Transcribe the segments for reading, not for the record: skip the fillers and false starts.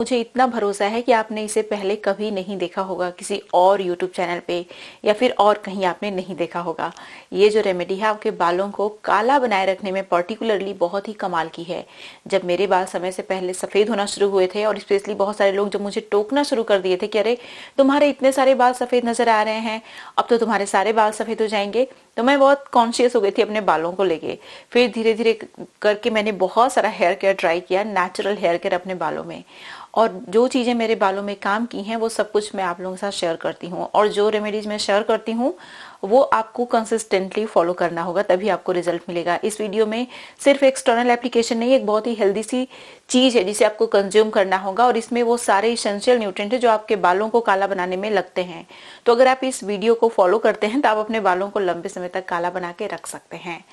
मुझे इतना भरोसा है कि आपने इसे पहले कभी नहीं देखा होगा किसी और YouTube चैनल पे या फिर और कहीं आपने नहीं देखा होगा। ये जो रेमेडी है आपके बालों को काला बनाए रखने में पर्टिकुलरली बहुत ही कमाल की है। जब मेरे बाल समय से पहले सफेद होना शुरू हुए थे और स्पेशली बहुत सारे लोग जब मुझे टोकना शुरू कर दिए थे कि अरे तुम्हारे इतने सारे बाल सफेद नजर आ रहे हैं, अब तो तुम्हारे सारे बाल सफेद हो जाएंगे, तो मैं बहुत कॉन्शियस हो गई थी अपने बालों को लेके। फिर धीरे धीरे करके मैंने बहुत सारा हेयर केयर ट्राई किया, नेचुरल हेयर केयर अपने बालों में, और जो चीजें मेरे बालों में काम की हैं वो सब कुछ मैं आप लोगों के साथ शेयर करती हूँ। और जो रेमेडीज मैं शेयर करती हूँ वो आपको कंसिस्टेंटली फॉलो करना होगा, तभी आपको रिजल्ट मिलेगा। इस वीडियो में सिर्फ एक्सटर्नल एप्लीकेशन नहीं, एक बहुत ही हेल्दी सी चीज है जिसे आपको कंज्यूम करना होगा, और इसमें वो सारे इसेंशियल न्यूट्रिएंट है जो आपके बालों को काला बनाने में लगते हैं। तो अगर आप इस वीडियो को फॉलो करते हैं तो आप अपने बालों को लंबे समय तक काला बना के रख सकते हैं।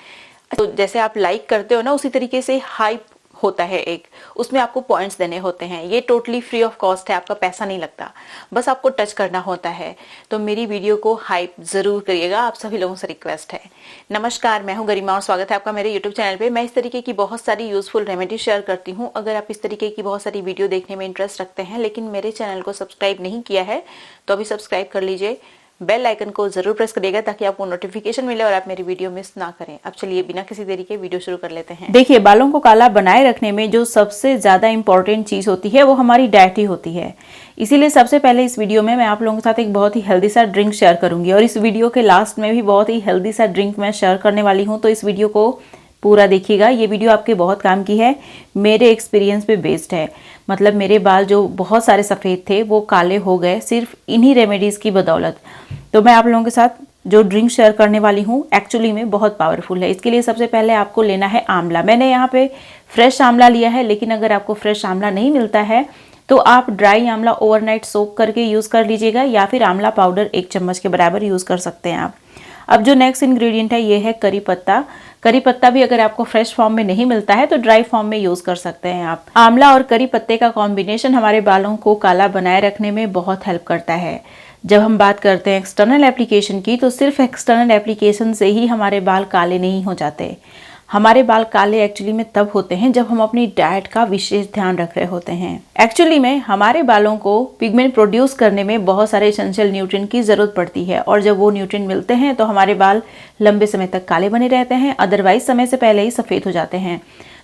तो जैसे आप लाइक करते हो ना, उसी तरीके से हाइप होता है एक, उसमें आपको पॉइंट्स देने होते हैं। ये टोटली फ्री ऑफ कॉस्ट है, आपका पैसा नहीं लगता, बस आपको टच करना होता है। तो मेरी वीडियो को हाइप जरूर करिएगा, आप सभी लोगों से रिक्वेस्ट है। नमस्कार, मैं हूं गरिमा और स्वागत है आपका मेरे यूट्यूब चैनल पे। मैं इस तरीके की बहुत सारी यूजफुल रेमेडी शेयर करती हूँ। अगर आप इस तरीके की बहुत सारी वीडियो देखने में इंटरेस्ट रखते हैं लेकिन मेरे चैनल को सब्सक्राइब नहीं किया है तो अभी सब्सक्राइब कर लीजिए, बेल आइकन को जरूर प्रेस करिएगा ताकि आपको नोटिफिकेशन मिले और आप मेरी वीडियो मिस ना करें। अब चलिए बिना किसी देरी के वीडियो शुरू कर लेते हैं। देखिए, बालों को काला बनाए रखने में जो सबसे ज़्यादा इम्पॉर्टेंट चीज़ होती है वो हमारी डाइट ही होती है। इसीलिए सबसे पहले इस वीडियो में मैं आप लोगों के साथ एक बहुत ही हेल्दी सा ड्रिंक शेयर करूंगी, और इस वीडियो के लास्ट में भी बहुत ही हेल्दी सा ड्रिंक मैं शेयर करने वाली हूँ। तो इस वीडियो को पूरा देखिएगा, ये वीडियो आपके बहुत काम की है, मेरे एक्सपीरियंस पे बेस्ड है। मतलब मेरे बाल जो बहुत सारे सफ़ेद थे वो काले हो गए सिर्फ इन्हीं रेमेडीज़ की बदौलत। तो मैं आप लोगों के साथ जो ड्रिंक शेयर करने वाली हूँ एक्चुअली में बहुत पावरफुल है। इसके लिए सबसे पहले आपको लेना है आंवला। मैंने यहाँ पे फ्रेश आंवला लिया है, लेकिन अगर आपको फ्रेश आंवला नहीं मिलता है तो आप ड्राई आंवला ओवरनाइट सोक करके यूज़ कर लीजिएगा, या फिर आंवला पाउडर 1 चम्मच के बराबर यूज़ कर सकते हैं आप। अब जो नेक्स्ट इंग्रेडिएंट है ये है करी पत्ता। करी पत्ता भी अगर आपको फ्रेश फॉर्म में नहीं मिलता है तो ड्राई फॉर्म में यूज कर सकते हैं आप। आंवला और करी पत्ते का कॉम्बिनेशन हमारे बालों को काला बनाए रखने में बहुत हेल्प करता है। जब हम बात करते हैं एक्सटर्नल एप्लीकेशन की, तो सिर्फ एक्सटर्नल एप्लीकेशन से ही हमारे बाल काले नहीं हो जाते। हमारे बाल काले एक्चुअली में तब होते हैं जब हम अपनी डाइट का विशेष ध्यान रख रहे होते हैं। एक्चुअली में हमारे बालों को पिगमेंट प्रोड्यूस करने में बहुत सारे एसेंशियल न्यूट्रिएंट की जरूरत पड़ती है, और जब वो न्यूट्रिएंट मिलते हैं तो हमारे बाल लंबे समय तक काले बने रहते हैं, अदरवाइज समय से पहले ही सफेद हो जाते हैं।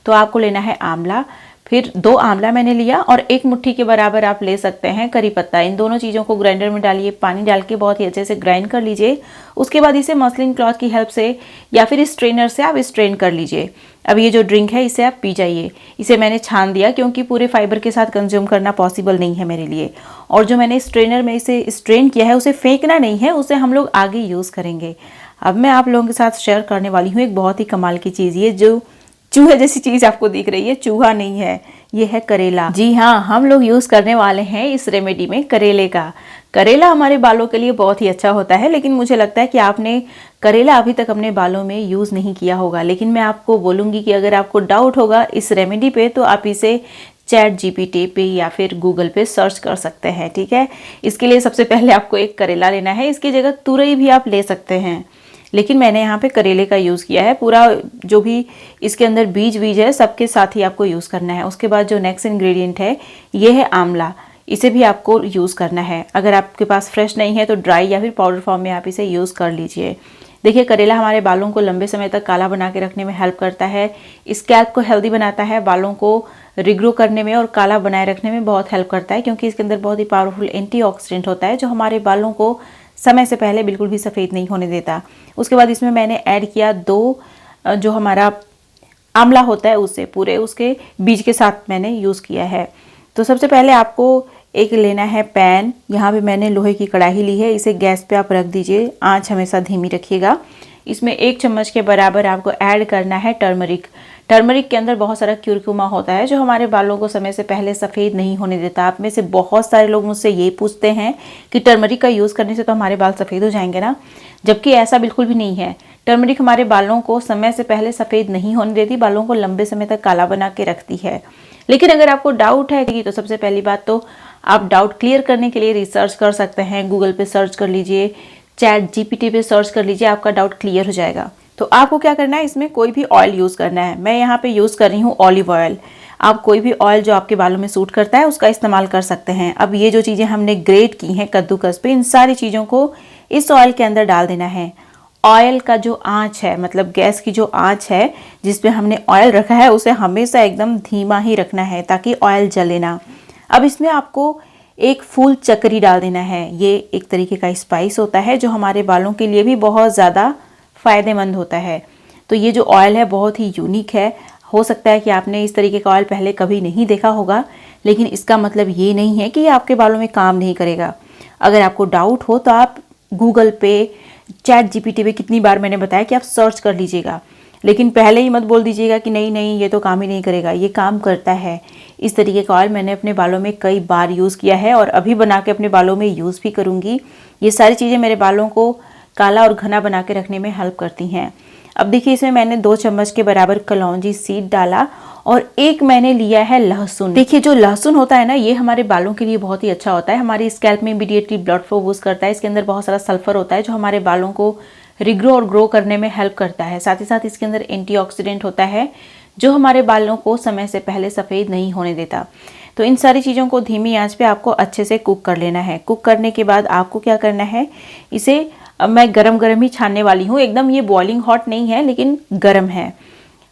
तो आपको लेना है आंवला, फिर 2 आंवला मैंने लिया, और 1 मुट्ठी के बराबर आप ले सकते हैं करी पत्ता। इन दोनों चीज़ों को ग्राइंडर में डालिए, पानी डाल के बहुत ही अच्छे से ग्राइंड कर लीजिए। उसके बाद इसे मसलिन क्लॉथ की हेल्प से या फिर स्ट्रेनर से आप स्ट्रेन कर लीजिए। अब ये जो ड्रिंक है इसे आप पी जाइए। इसे मैंने छान दिया क्योंकि पूरे फाइबर के साथ कंज्यूम करना पॉसिबल नहीं है मेरे लिए, और जो मैंने स्ट्रेनर में इसे स्ट्रेन किया है उसे फेंकना नहीं है, उसे हम लोग आगे यूज़ करेंगे। अब मैं आप लोगों के साथ शेयर करने वाली हूँ एक बहुत ही कमाल की चीज़। ये जो चूहे जैसी चीज आपको दिख रही है, चूहा नहीं है, ये है करेला। जी हाँ, हम लोग यूज करने वाले हैं इस रेमेडी में करेले का। करेला हमारे बालों के लिए बहुत ही अच्छा होता है, लेकिन मुझे लगता है कि आपने करेला अभी तक अपने बालों में यूज नहीं किया होगा। लेकिन मैं आपको बोलूंगी कि अगर आपको डाउट होगा इस रेमेडी पे तो आप इसे चैट जीपीटी पे या फिर गूगल पे सर्च कर सकते हैं, ठीक है। इसके लिए सबसे पहले आपको एक करेला लेना है, इसकी जगह तुरई भी आप ले सकते हैं, लेकिन मैंने यहाँ पे करेले का यूज़ किया है। पूरा जो भी इसके अंदर बीज है सबके साथ ही आपको यूज़ करना है। उसके बाद जो नेक्स्ट इंग्रेडिएंट है ये है आंवला, इसे भी आपको यूज़ करना है। अगर आपके पास फ्रेश नहीं है तो ड्राई या फिर पाउडर फॉर्म में आप इसे यूज़ कर लीजिए। देखिए, करेला हमारे बालों को लंबे समय तक काला बना के रखने में हेल्प करता है, स्कैल्प को हेल्दी बनाता है, बालों को रिग्रो करने में और काला बनाए रखने में बहुत हेल्प करता है, क्योंकि इसके अंदर बहुत ही पावरफुल एंटीऑक्सीडेंट होता है जो हमारे बालों को समय से पहले बिल्कुल भी सफ़ेद नहीं होने देता। उसके बाद इसमें मैंने ऐड किया 2 जो हमारा आंवला होता है उससे पूरे उसके बीज के साथ मैंने यूज़ किया है। तो सबसे पहले आपको एक लेना है पैन। यहाँ पे मैंने लोहे की कढ़ाई ली है, इसे गैस पे आप रख दीजिए, आंच हमेशा धीमी रखिएगा। इसमें 1 चम्मच के बराबर आपको ऐड करना है टर्मरिक। टर्मरिक के अंदर बहुत सारा क्यूरकुमा होता है जो हमारे बालों को समय से पहले सफ़ेद नहीं होने देता। आप में से बहुत सारे लोग मुझसे ये पूछते हैं कि टर्मरिक का यूज़ करने से तो हमारे बाल सफ़ेद हो जाएंगे ना, जबकि ऐसा बिल्कुल भी नहीं है। टर्मरिक हमारे बालों को समय से पहले सफ़ेद नहीं होने देती, बालों को लंबे समय तक काला बना के रखती है। लेकिन अगर आपको डाउट है कि, तो सबसे पहली बात तो आप डाउट क्लियर करने के लिए रिसर्च कर सकते हैं। गूगल पे सर्च कर लीजिए, चैट जीपीटी पे सर्च कर लीजिए, आपका डाउट क्लियर हो जाएगा। तो आपको क्या करना है, इसमें कोई भी ऑयल यूज़ करना है। मैं यहाँ पे यूज़ कर रही हूँ ऑलिव ऑयल। आप कोई भी ऑयल जो आपके बालों में सूट करता है उसका इस्तेमाल कर सकते हैं। अब ये जो चीज़ें हमने ग्रेट की हैं कद्दूकस पे, इन सारी चीज़ों को इस ऑयल के अंदर डाल देना है। ऑयल का जो आंच है, मतलब गैस की जो आंच है जिस पे हमने ऑयल रखा है, उसे हमेशा एकदम धीमा ही रखना है ताकि ऑयल जले ना। अब इसमें आपको एक फूल चक्री डाल देना है। ये एक तरीके का स्पाइस होता है जो हमारे बालों के लिए भी बहुत ज़्यादा फ़ायदेमंद होता है। तो ये जो ऑयल है बहुत ही यूनिक है। हो सकता है कि आपने इस तरीके का ऑयल पहले कभी नहीं देखा होगा, लेकिन इसका मतलब ये नहीं है कि ये आपके बालों में काम नहीं करेगा। अगर आपको डाउट हो तो आप गूगल पे, चैट जीपीटी पे, कितनी बार मैंने बताया कि आप सर्च कर लीजिएगा, लेकिन पहले ही मत बोल दीजिएगा कि नहीं नहीं ये तो काम ही नहीं करेगा। ये काम करता है। इस तरीके का ऑयल मैंने अपने बालों में कई बार यूज़ किया है और अभी बना के अपने बालों में यूज़ भी करूँगी। ये सारी चीज़ें मेरे बालों को काला और घना बना के रखने में हेल्प करती हैं। अब देखिए इसमें मैंने 2 चम्मच के बराबर कलौंजी सीड डाला और एक मैंने लिया है लहसुन। देखिए जो लहसुन होता है ना, ये हमारे बालों के लिए बहुत ही अच्छा होता है। हमारी स्कैल्प में इमीडिएटली ब्लड फ्लो बूस्ट करता है। इसके अंदर बहुत सारा सल्फर होता है जो हमारे बालों को रिग्रो और ग्रो करने में हेल्प करता है। साथ ही साथ इसके अंदर एंटीऑक्सीडेंट होता है जो हमारे बालों को समय से पहले सफ़ेद नहीं होने देता। तो इन सारी चीज़ों को धीमी आंच पे आपको अच्छे से कुक कर लेना है। कुक करने के बाद आपको क्या करना है, इसे अब मैं गरम गरम ही छानने वाली हूँ। एकदम ये बॉइलिंग हॉट नहीं है, लेकिन गरम है,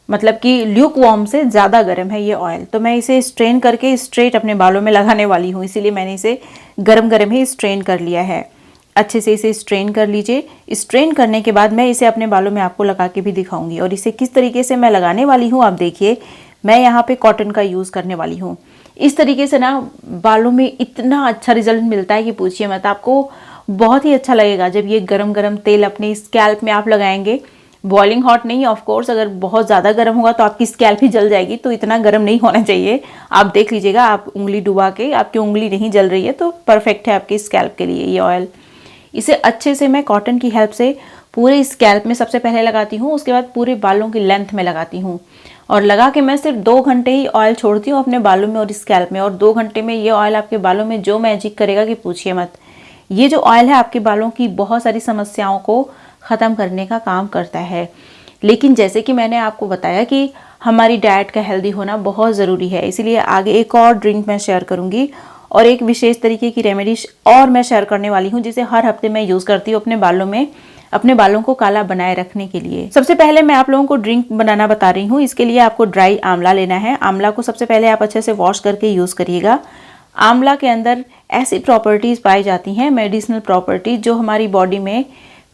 मतलब कि ल्यूक वार्म से ज़्यादा गर्म है ये ऑयल। तो मैं इसे स्ट्रेन करके स्ट्रेट अपने बालों में लगाने वाली हूँ, इसीलिए मैंने इसे गरम गरम ही स्ट्रेन कर लिया है। अच्छे से इसे स्ट्रेन कर लीजिए। स्ट्रेन करने के बाद मैं इसे अपने बालों में आपको लगा के भी दिखाऊंगी और इसे किस तरीके से मैं लगाने वाली हूँ आप देखिए। मैं यहाँ पे कॉटन का यूज़ करने वाली हूँ। इस तरीके से ना बालों में इतना अच्छा रिजल्ट मिलता है कि पूछिए मत। आपको बहुत ही अच्छा लगेगा जब ये गरम गरम तेल अपने स्कैल्प में आप लगाएंगे। बॉइलिंग हॉट नहीं, ऑफ कोर्स अगर बहुत ज़्यादा गर्म होगा तो आपकी स्कैल्प ही जल जाएगी, तो इतना गर्म नहीं होना चाहिए। आप देख लीजिएगा, आप उंगली डुबा के, आपकी उंगली नहीं जल रही है तो परफेक्ट है आपकी स्कैल्प के लिए ये ऑयल। इसे अच्छे से मैं कॉटन की हेल्प से पूरे स्कैल्प में सबसे पहले लगाती हूँ, उसके बाद पूरे बालों की लेंथ में लगाती हूँ और लगा के मैं सिर्फ 2 घंटे ही ऑयल छोड़ती हूँ अपने बालों में और स्कैल्प में। और 2 घंटे में ये ऑयल आपके बालों में जो मैजिक करेगा कि पूछिए मत। ये जो ऑयल है आपके बालों की बहुत सारी समस्याओं को ख़त्म करने का काम करता है। लेकिन जैसे कि मैंने आपको बताया कि हमारी डाइट का हेल्दी होना बहुत ज़रूरी है, इसीलिए आगे एक और ड्रिंक मैं शेयर करूँगी और एक विशेष तरीके की रेमेडी और मैं शेयर करने वाली हूँ जिसे हर हफ्ते मैं यूज़ करती हूँ अपने बालों में, अपने बालों को काला बनाए रखने के लिए। सबसे पहले मैं आप लोगों को ड्रिंक बनाना बता रही हूँ। इसके लिए आपको ड्राई आंवला लेना है। आंवला को सबसे पहले आप अच्छे से वॉश करके यूज़ करिएगा। आंवला के अंदर ऐसी प्रॉपर्टीज़ पाई जाती हैं, मेडिसिनल प्रॉपर्टीज, जो हमारी बॉडी में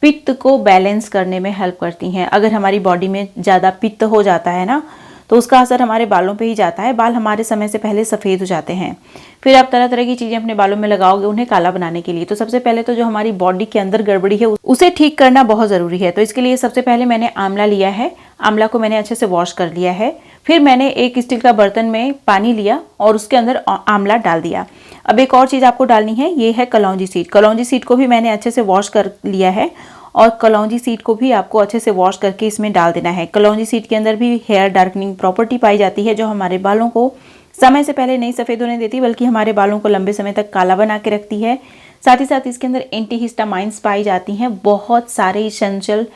पित्त को बैलेंस करने में हेल्प करती हैं। अगर हमारी बॉडी में ज़्यादा पित्त हो जाता है ना, तो उसका असर हमारे बालों पे ही जाता है। बाल हमारे समय से पहले सफ़ेद हो जाते हैं। फिर आप तरह तरह की चीज़ें अपने बालों में लगाओगे उन्हें काला बनाने के लिए। तो सबसे पहले तो जो हमारी बॉडी के अंदर गड़बड़ी है उसे ठीक करना बहुत ज़रूरी है। तो इसके लिए सबसे पहले मैंने आंवला लिया है। आंवला को मैंने अच्छे से वॉश कर लिया है। फिर मैंने एक स्टील का बर्तन में पानी लिया और उसके अंदर आंवला डाल दिया। अब एक और चीज़ आपको डालनी है, ये है कलौंजी सीड। कलौंजी सीड को भी मैंने अच्छे से वॉश कर लिया है और कलौंजी सीड को भी आपको अच्छे से वॉश करके इसमें डाल देना है। कलौंजी सीड के अंदर भी हेयर डार्कनिंग प्रॉपर्टी पाई जाती है जो हमारे बालों को समय से पहले नहीं सफ़ेद होने देती, बल्कि हमारे बालों को लंबे समय तक काला बना के रखती है। साथ ही साथ इसके अंदर एंटीहिस्टामाइंस पाई जाती हैं। बहुत सारे इसेंशियल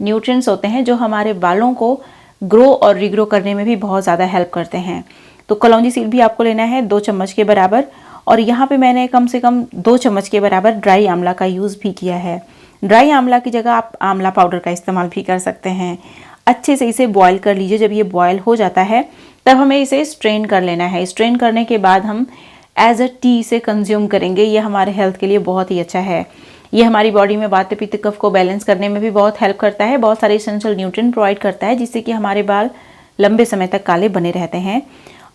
न्यूट्रिएंट्स होते हैं जो हमारे बालों को ग्रो और रिग्रो करने में भी बहुत ज़्यादा हेल्प करते हैं। तो कलौंजी सीड भी आपको लेना है 2 चम्मच के बराबर। और यहाँ पे मैंने कम से कम 2 चम्मच के बराबर ड्राई आंवला का यूज़ भी किया है। ड्राई आंवला की जगह आप आंवला पाउडर का इस्तेमाल भी कर सकते हैं। अच्छे से इसे बॉईल कर लीजिए। जब ये बॉईल हो जाता है तब हमें इसे स्ट्रेन कर लेना है। स्ट्रेन करने के बाद हम एज अ टी इसे कंज्यूम करेंगे। ये हमारे हेल्थ के लिए बहुत ही अच्छा है। ये हमारी बॉडी में वात पित्त कफ को बैलेंस करने में भी बहुत हेल्प करता है। बहुत सारे एसेंशियल न्यूट्रिएंट प्रोवाइड करता है जिससे कि हमारे बाल लंबे समय तक काले बने रहते हैं।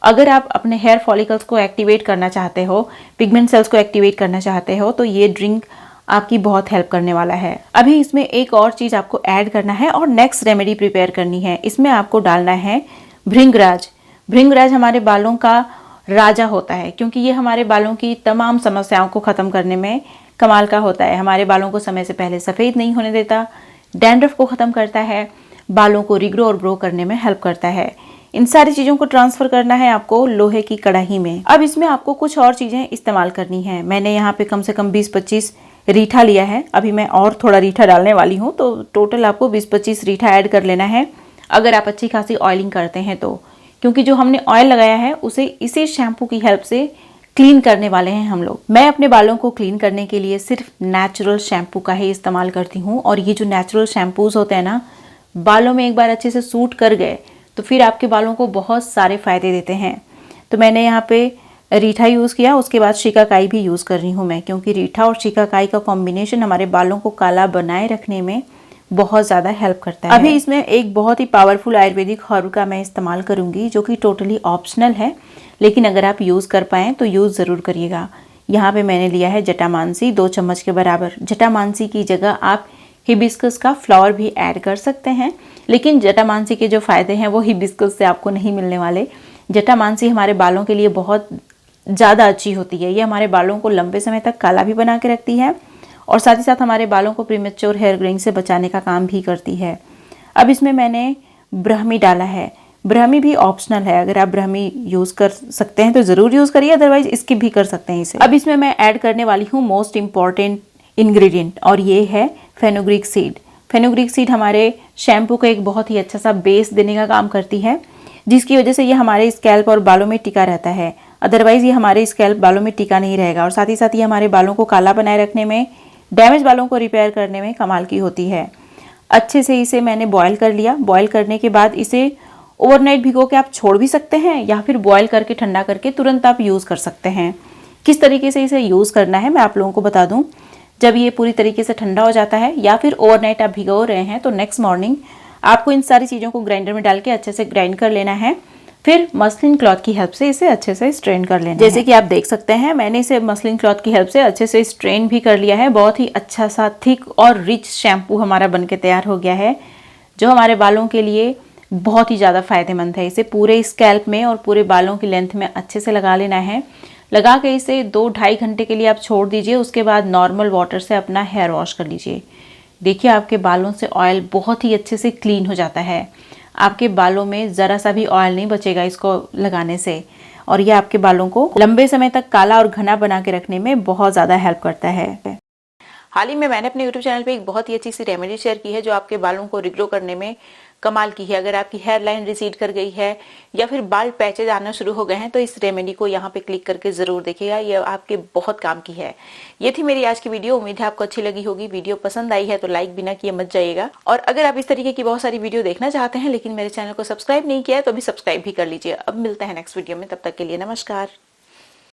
अगर आप अपने हेयर फॉलिकल्स को एक्टिवेट करना चाहते हो, पिगमेंट सेल्स को एक्टिवेट करना चाहते हो, तो ये ड्रिंक आपकी बहुत हेल्प करने वाला है। अभी इसमें एक और चीज़ आपको ऐड करना है और नेक्स्ट रेमेडी प्रिपेयर करनी है। इसमें आपको डालना है भृंगराज। भृंगराज हमारे बालों का राजा होता है क्योंकि ये हमारे बालों की तमाम समस्याओं को ख़त्म करने में कमाल का होता है। हमारे बालों को समय से पहले सफ़ेद नहीं होने देता, डैंड्रफ को ख़त्म करता है, बालों को रिग्रो और ग्रो करने में हेल्प करता है। इन सारी चीज़ों को ट्रांसफ़र करना है आपको लोहे की कढ़ाई में। अब इसमें आपको कुछ और चीज़ें इस्तेमाल करनी है। मैंने यहाँ पे कम से कम 20-25 रीठा लिया है। अभी मैं और थोड़ा रीठा डालने वाली हूँ, तो टोटल आपको 20-25 रीठा ऐड कर लेना है अगर आप अच्छी खासी ऑयलिंग करते हैं तो। क्योंकि जो हमने ऑयल लगाया है उसे इसी शैम्पू की हेल्प से क्लीन करने वाले हैं हम लोग। मैं अपने बालों को क्लीन करने के लिए सिर्फ नेचुरल शैम्पू का ही इस्तेमाल करती हूँ, और ये जो नेचुरल शैम्पूज होते हैं ना, बालों में एक बार अच्छे से सूट कर गए तो फिर आपके बालों को बहुत सारे फायदे देते हैं। तो मैंने यहाँ पे रीठा यूज़ किया, उसके बाद शिकाकाई भी यूज़ कर रही हूँ मैं, क्योंकि रीठा और शिकाकाई का कॉम्बिनेशन हमारे बालों को काला बनाए रखने में बहुत ज़्यादा हेल्प करता है। अभी इसमें एक बहुत ही पावरफुल आयुर्वेदिक हर्ब का मैं इस्तेमाल करूँगी, जो कि टोटली ऑप्शनल है, लेकिन अगर आप यूज़ कर पाएँ तो यूज़ ज़रूर करिएगा। यहाँ पे मैंने लिया है जटामानसी 2 चम्मच के बराबर। जटामानसी की जगह आप हिबिस्कस का फ्लावर भी ऐड कर सकते हैं, लेकिन जटामानसी के जो फ़ायदे हैं वो हिबिस्कस से आपको नहीं मिलने वाले। जटामानसी हमारे बालों के लिए बहुत ज़्यादा अच्छी होती है। ये हमारे बालों को लंबे समय तक काला भी बना के रखती है, और साथ ही साथ हमारे बालों को प्रीमेच्योर हेयर ग्रोइंग से बचाने का काम भी करती है। अब इसमें मैंने ब्राह्मी डाला है। ब्राह्मी भी ऑप्शनल है, अगर आप ब्राह्मी यूज़ कर सकते हैं तो ज़रूर यूज़ करिए, अदरवाइज स्किप भी कर सकते हैं इसे। अब इसमें मैं ऐड करने वाली हूँ मोस्ट इम्पॉर्टेंट इंग्रेडिएंट, और ये है फेनुग्रीक सीड। फेनुग्रीक सीड हमारे शैम्पू को एक बहुत ही अच्छा सा बेस देने का काम करती है, जिसकी वजह से ये हमारे स्कैल्प और बालों में टिका रहता है। अदरवाइज ये हमारे स्कैल्प बालों में टिका नहीं रहेगा, और साथ ही साथ ये हमारे बालों को काला बनाए रखने में, डैमेज बालों को रिपेयर करने में कमाल की होती है। अच्छे से इसे मैंने बॉयल कर लिया। बॉयल करने के बाद इसे ओवरनाइट भिगो के आप छोड़ भी सकते हैं, या फिर बॉयल करके ठंडा करके तुरंत आप यूज़ कर सकते हैं। किस तरीके से इसे यूज़ करना है मैं आप लोगों को बता दूं। जब ये पूरी तरीके से ठंडा हो जाता है, या फिर ओवरनाइट आप भिगो रहे हैं, तो नेक्स्ट मॉर्निंग आपको इन सारी चीज़ों को ग्राइंडर में डाल के अच्छे से ग्राइंड कर लेना है। फिर मसलिन क्लॉथ की हेल्प से इसे अच्छे से स्ट्रेन कर लेना है। जैसे कि आप देख सकते हैं, मैंने इसे मसलिन क्लॉथ की हेल्प से अच्छे से स्ट्रेन भी कर लिया है। बहुत ही अच्छा सा थिक और रिच शैम्पू हमारा बनके तैयार हो गया है, जो हमारे बालों के लिए बहुत ही ज़्यादा फायदेमंद है। इसे पूरे स्कैल्प में और पूरे बालों की लेंथ में अच्छे से लगा लेना है। लगा के इसे 2-2.5 घंटे के लिए आप छोड़ दीजिए। उसके बाद नॉर्मल वाटर से अपना हेयर वॉश कर लीजिए। देखिए आपके बालों से ऑयल बहुत ही अच्छे से क्लीन हो जाता है। आपके बालों में ज़रा सा भी ऑयल नहीं बचेगा इसको लगाने से, और ये आपके बालों को लंबे समय तक काला और घना बना के रखने में बहुत ज़्यादा हेल्प करता है। हाल ही में मैंने अपने YouTube चैनल पे एक बहुत ही अच्छी सी रेमेडी शेयर की है, जो आपके बालों को रिग्रो करने में कमाल की है। अगर आपकी हेयर लाइन रिसीड कर गई है या फिर बाल पैचेज आना शुरू हो गए हैं, तो इस रेमेडी को यहाँ पे क्लिक करके जरूर देखिएगा, ये आपके बहुत काम की है। ये थी मेरी आज की वीडियो। उम्मीद है आपको अच्छी लगी होगी। वीडियो पसंद आई है तो लाइक बिना किए मत जाइएगा, और अगर आप इस तरीके की बहुत सारी वीडियो देखना चाहते हैं लेकिन मेरे चैनल को सब्सक्राइब नहीं किया है तो अभी सब्सक्राइब भी कर लीजिए। अब मिलते हैं नेक्स्ट वीडियो में, तब तक के लिए नमस्कार।